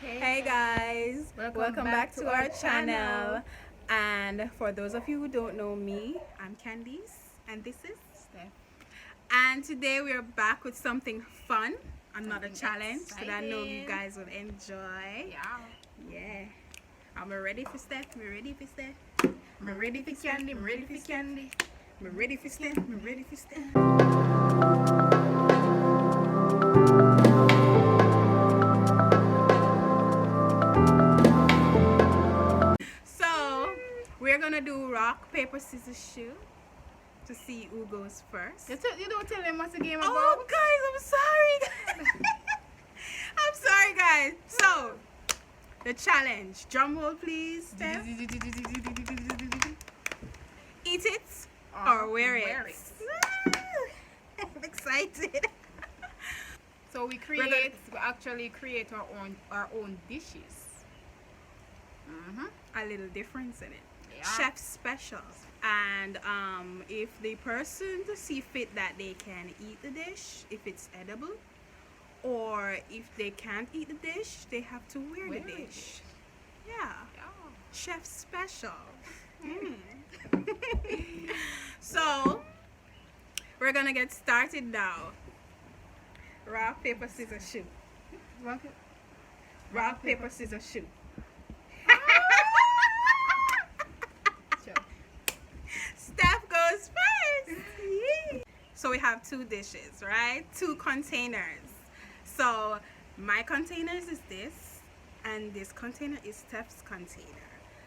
Hey guys, welcome back to our channel. And for those of you who don't know me, I'm Candice and this is Steph. And today we are back with something fun, another Something challenge that I know you exciting. guys will enjoy. Yeah. I'm ready for Steph. I'm ready for Steph. I'm ready for candy. I'm ready for candy. I'm ready for Steph. I'm ready for Steph. So we're gonna do rock, paper, scissors, shoot to see who goes first. You don't tell them what's the game about. Oh, guys, I'm sorry. I'm sorry, guys. So, the challenge. Drum roll, please, Steph. Eat it or wear it. I'm excited. So we actually create our own dishes. A little difference in it. Yeah. Chef special. And if the person see fit that they can eat the dish, if it's edible, or if they can't eat the dish, they have to wear the dish. Yeah. Chef special. So we're gonna get started now. Rock, paper, scissors, shoot. Rock, paper, scissors, shoot. Steph goes first. Yay. So we have two dishes, right? Two containers. So my containers is this, and this container is Steph's container.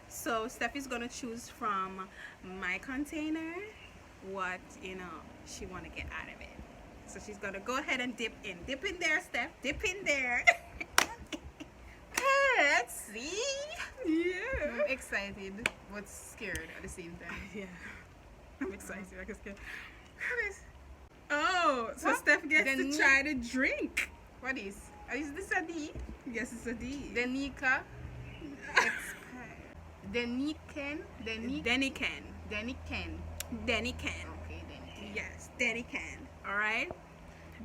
So Steph is gonna choose from my container what she wanna get out of it. So she's gonna go ahead and dip in. Dip in there, Steph. Dip in there. Let's see. Yeah. I'm excited but scared at the same time. Yeah. I'm excited. I can scared. Oh, so What? Steph gets The to try to drink. What is? Is this a D? Yes, it's a D. Denica. Expired. Deniken. Deniken. Deniken. Deniken. Okay, Deniken. Yes, Deniken. All right.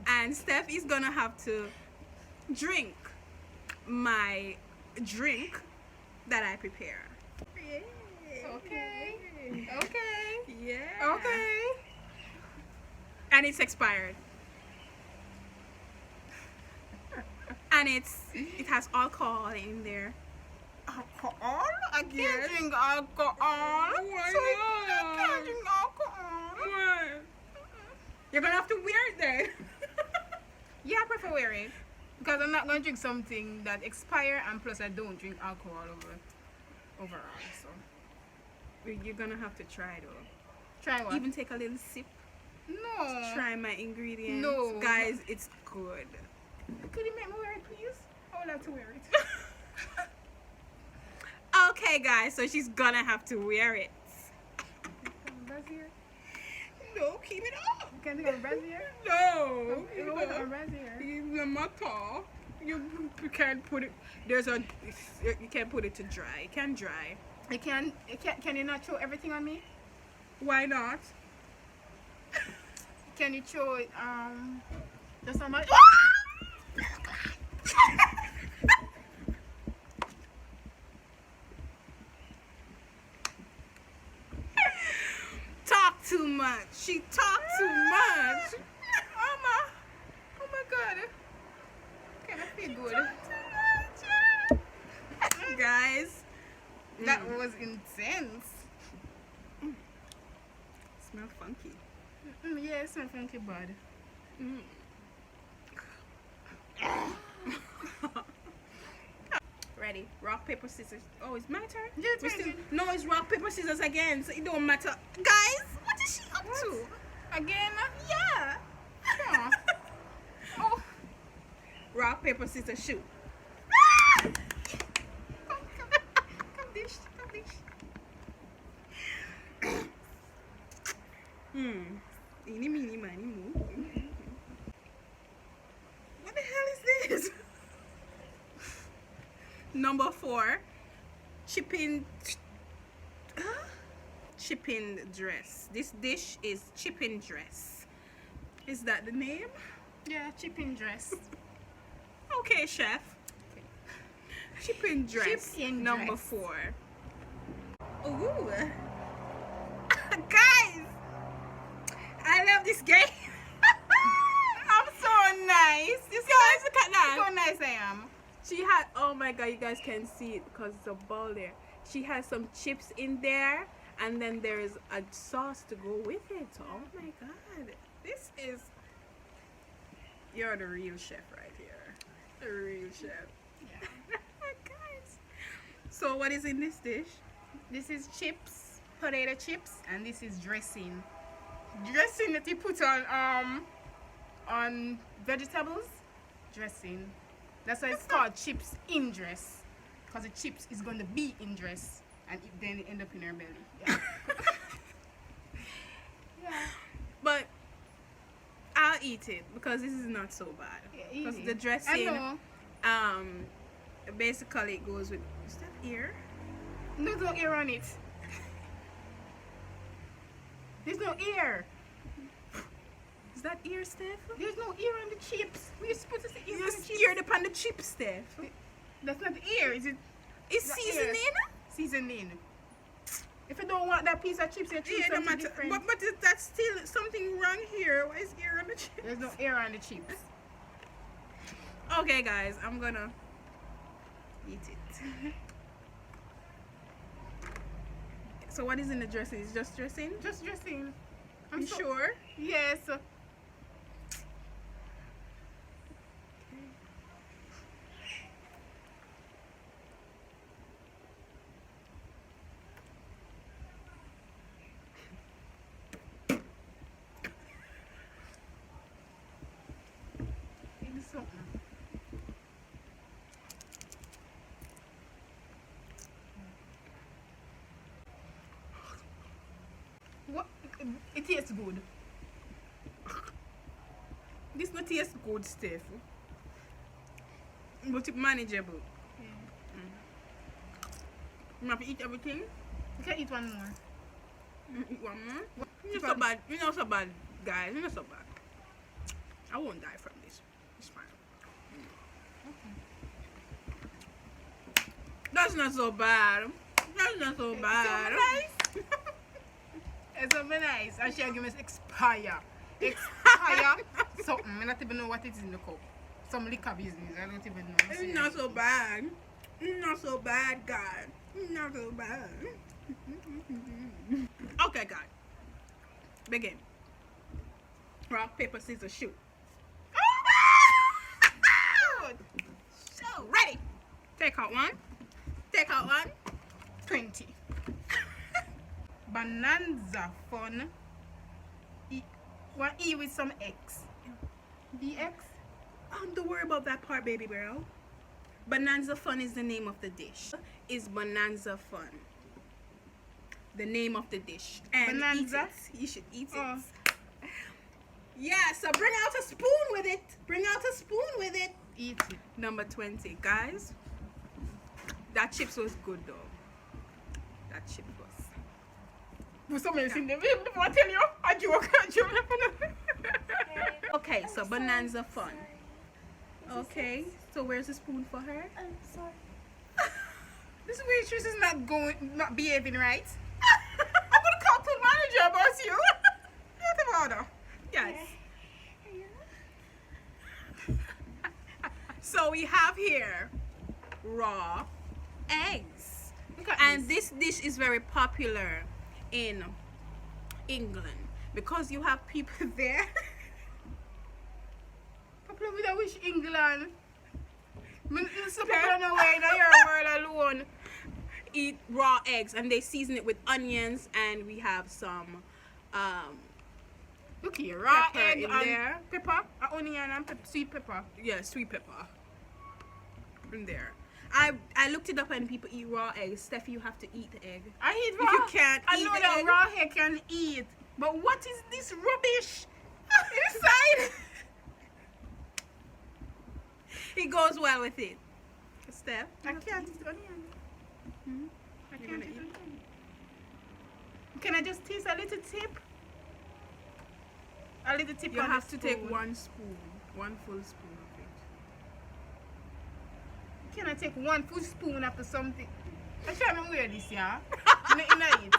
And Steph is gonna have to drink my drink that I prepare. Okay. Okay. Yeah. Okay. And it's expired. And it has alcohol in there. Alcohol? I can't Yes. drink alcohol. Why So not? I can't drink alcohol. What? You're gonna have to wear it then. Yeah, I prefer wearing it. Because I'm not going to drink something that expire, and plus I don't drink alcohol overall. So You're gonna have to try though. try what? Even take a little sip. No. Try my ingredients. No. Guys, it's good. Could you make me wear it, please? I would like to wear it. Okay, guys, so she's gonna have to wear it. Brazier? No, keep it up. You can take a brazier? No. You want a brazier? No matter. You can't put it. You can't put it to dry. It can dry. Can you not throw everything on me? Why not? Can you throw it, just so much? Talk too much. She talked too much. Oh my god. Can I feel good? Guys, That was intense. smell funky. Yeah, it smells funky bad. Ready? Rock, paper, scissors. Oh, it's my turn? Yeah, it's We my still- turn. No, it's rock, paper, scissors again, so it don't matter. Guys, what is she up to? Again? Yeah. Huh. Oh. Rock, paper, scissors, shoot. Come dish. Eeny, meeny, miny, moo. What the hell is this? Number 4. Chipping dress. This dish is chipping dress. Is that the name? Yeah, chipping dress. Okay, chef. Chipping dress. Chipping number dress. 4. Ooh. Guys, I love this game. I'm so nice. You see, Guys, look at that. so nice I am. She had, oh my god, you guys can see it because it's a ball there. She has some chips in there, and then there's a sauce to go with it. Oh my god, this is, you're the real chef right here. The real chef. Yeah. Guys, so what is in this dish? This is chips, potato chips, and this is dressing. Dressing that you put on vegetables. Dressing. That's why it's called chips in dress. Because the chips is going to be in dress, and then it end up in her belly. Yeah. Yeah. But I'll eat it because this is not so bad. Yeah, Because easy. the I dressing, know. basically it goes with, is that ear? There's no ear on it. There's no ear. Is that ear, Steph? There's no ear on the chips. We're supposed to say ear You on the chips. scared upon the chip, Steph. That's not the ear, is it? It's The seasoning. Seasoning. If you don't want that piece of chips, you choose Yeah, no something matter. different. But that's still something wrong here. Why is ear on the chip? There's no ear on the chips. Okay, guys, I'm gonna eat it. So what is in the dressing? It's just dressing? Just dressing. You sure? Yes. Give me something. What? It tastes good. This not taste good, Steph. But it's manageable. You have to eat everything? You can eat one more. Eat one more? You're not so bad. You're not so bad, guys. You're not so bad. I won't die from this. It's fine. That's not so bad. That's not so bad. Nice. It's so nice. And she'll give me expire. Expire something. I don't even know what it is in the cup. Some liquor business. I don't even know. It's not so bad. It's not so bad, God. It's not so bad. Okay, God. Begin. Rock, paper, scissors, shoot. Good. So, ready. Take out one. Take out one. 20. Bonanza fun. One E with some X. BX? Don't worry about that part, baby girl. Bonanza Fun is the name of the dish. Is Bonanza Fun the name of the dish? And Bonanza? eat it. You should eat it. Oh. Yeah, so bring out a spoon with it. Bring out a spoon with it. Eat it. Number 20. Guys, that chips was good though. That chip was. Put some else in there. Before I tell you, a joke. Okay, so Bonanza Fun. Okay, so where's the spoon for her? I'm sorry. This waitress is not behaving right. I'm gonna call the manager about you. What about her? Yes. So we have here raw eggs. Look at And this dish is very popular in England because you have people there. People with a wish England. So people know where in your world alone. Eat raw eggs and they season it with onions, and we have some Look here, raw Pepper egg in and there. pepper, onion and sweet pepper. yeah, sweet pepper in there. I looked it up and people eat raw eggs. Steffi, you have to eat the egg. I eat If raw. you can't I eat know the that egg- raw egg can eat, but what is this rubbish inside? It goes well with it. Steph, I can't eat onion. Mhm. I You're can't gonna eat eat? onion. Can I just taste a little tip? A little tip. You on have the to take spoon. one spoon, one full spoon of it. cannot take 1 full spoon after something. I try to wear this, yeah. In it.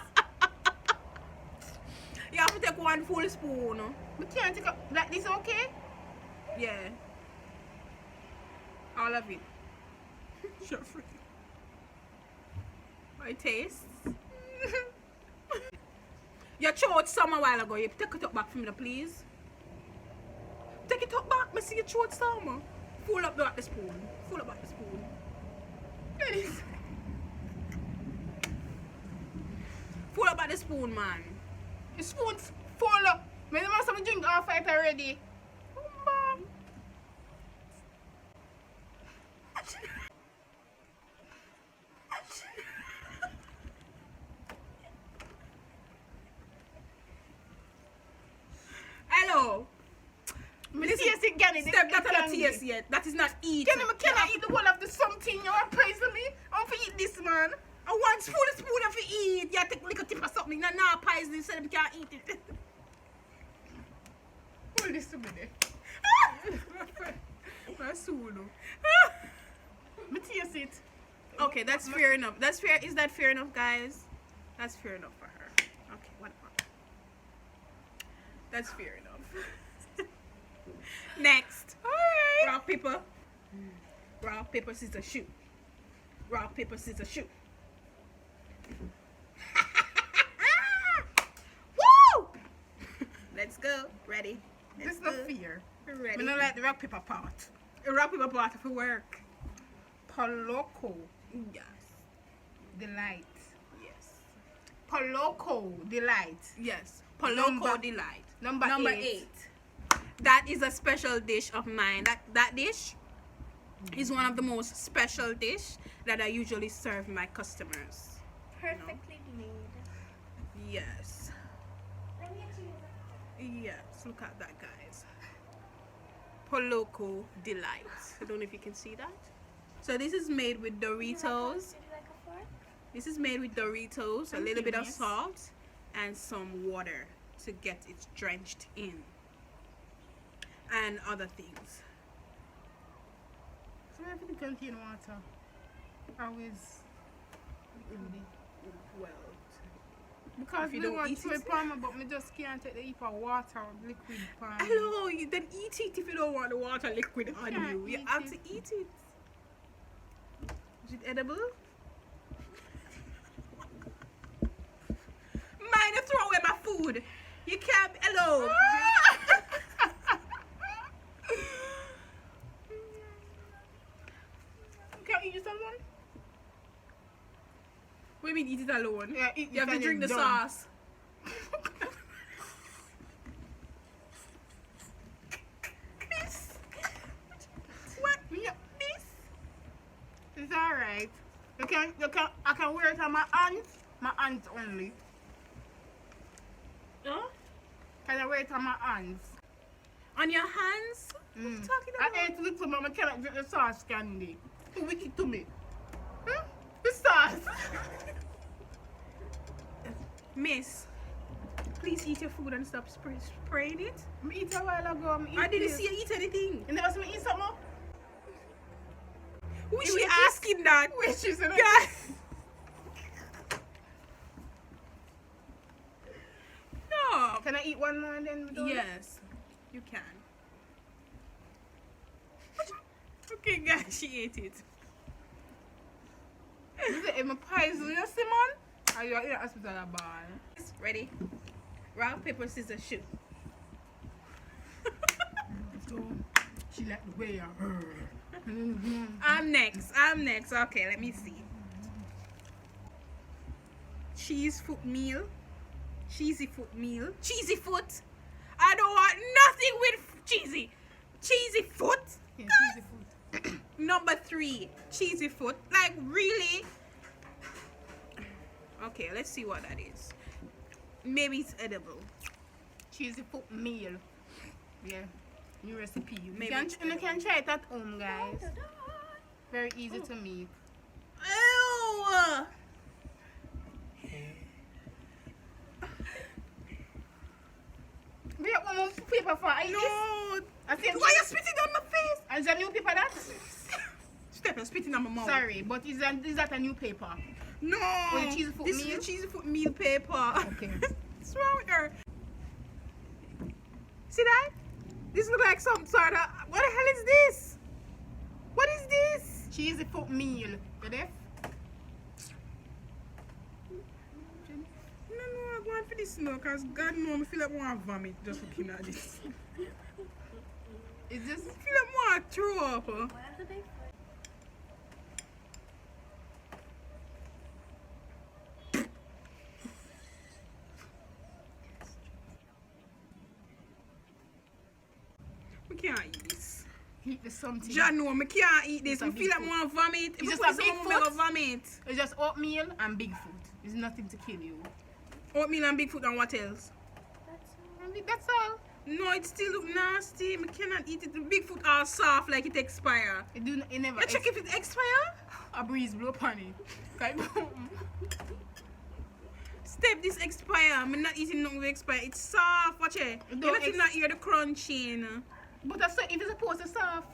You have to take 1 full spoon. We can't take like this, okay? Yeah. All of it. Sure. It tastes. You threw it some a while ago. You take it up back for me, please. Take it up back. I see you throw it some. Full up back the spoon. Full up back the spoon. Full up back the spoon, man. The spoon's full up. I don't want some drink off it already. Hello. Step, that's not taste yet. That is not eat. Can I eat the whole of the something you are praising me? I want to eat this, man. I want full spoon of eat. You take a little tip of something. Nah, pies. They said I can't eat it. Hold this to me there. That's soon. Me taste it. Okay, that's fair enough. That's fair. Is that fair enough, guys? That's fair enough for her. Okay, whatever. That's fair enough. Next. Alright. Rock, paper. Rock, paper, scissors, shoot. Rock, paper, scissors, shoot. Woo! Let's go. Ready? This is no fear. Ready? I don't like the rock paper part. The rock, paper part for work. Poloco Yes. Delight. Yes. Poloco Delight. Yes. Poloco Number- Delight. Number 8. That is a special dish of mine. That dish is one of the most special dish that I usually serve my customers. Perfectly made. Yes. Let me actually Yes. Look at that, guys. Poloco Delight. I don't know if you can see that. So this is made with Doritos. Would you like a fork? This is made with Doritos, a Thank little you, bit of miss. salt, and some water to get it drenched in. And other things. So everything contain water. Always healthy. Well, Because If you we don't want eat to it. palm, but me just can't take the heap of water or liquid palm. hello, you then eat it if you don't want the water liquid on can't you. You eat have it. to eat it. Is it edible? Mind to throw away my food. You can't. Hello. Can you eat someone? What do you mean eat it alone? Yeah, eat You have it to and drink the it's done. sauce. This. What? Yeah. This? It's alright. I can wear it on my hands only. Huh? Can I wear it on my hands? On your hands? What are you talking I about? ate little, but I cannot drink the sauce, Candy. Too wicked to me. The sauce. Miss, please eat your food and stop spraying it. I eat a while ago. I didn't see you eat anything. You never see me eat something? Who is You she eat asking that? Wait, she's in God. No. Can I eat one more and then we do? Yes, you can. Okay, guys, she ate it. Is it in my poison, you see, man? Are you in the hospital a ball? Ready? Rock, paper, scissors, shoot. So, she like the way I'm next. Okay, let me see. Cheese foot meal. Cheesy foot meal. Cheesy foot. I don't want nothing with cheesy. Cheesy foot. Yeah, cheesy food. Number 3, cheesy foot. Like, really? Okay, let's see what that is. Maybe it's edible. Cheesy food meal. Yeah. New recipe. Maybe You it's can try it at home, guys. Very easy to make. Ew! We have one more paper for I No! I think Why you spitting on my face? And the new paper that? Step and spitting on my mouth. Sorry, but is that a new paper? No. Oh, the cheesy foot this meal? is the cheesy foot meal paper. Okay. What's wrong with her? See that? This looks like some sort of. What the hell is this? What is this? Cheesy foot meal. You deaf? No, I'm going for this now because God knows I feel like I want to vomit just looking at this. Is this? I feel like I want to throw up. What are the big foot? I can't eat this. Eat the something. John, no, I can't eat this. It's a I big feel like I foot. want to vomit. It's If just I a put big this on, I'm foot? gonna vomit. It's just oatmeal and Bigfoot. It's nothing to kill you. Oatmeal and Bigfoot and what else? That's all. No, it still look nasty. I cannot eat it. The Bigfoot are soft like it expire. It never. You check if it expire? A breeze blow upon it. Okay. Step, this expire. I'm not eating nothing with expire. It's soft. Watch it. It You don't don't not hear the crunching. But that's if it's supposed to soft.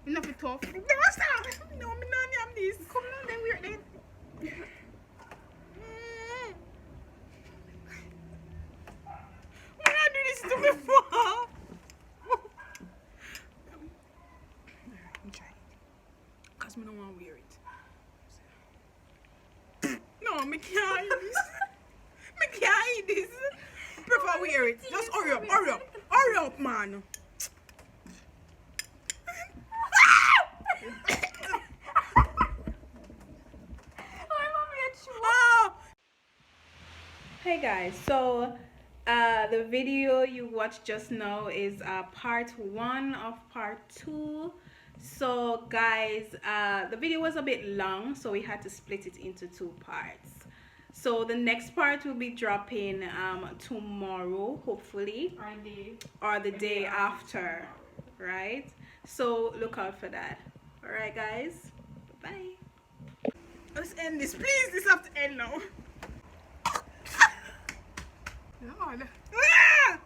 Enough it tough. No, stop. No, I'm not yam this. Come on, then we're then. When I do this to me before. I'm trying it. Because I don't want to wear it. No, I can't eat this. I can't eat this. Prefer wear it. Just hurry up, hurry up. Hurry up, man. Hey guys, so the video you watched just now is part 1 of part 2. So guys, the video was a bit long, so we had to split it into 2 parts. So the next part will be dropping tomorrow, hopefully, or the day after, right? So look out for that. All right guys, bye. Let's end this, please. This have to end now. Lord. Ah!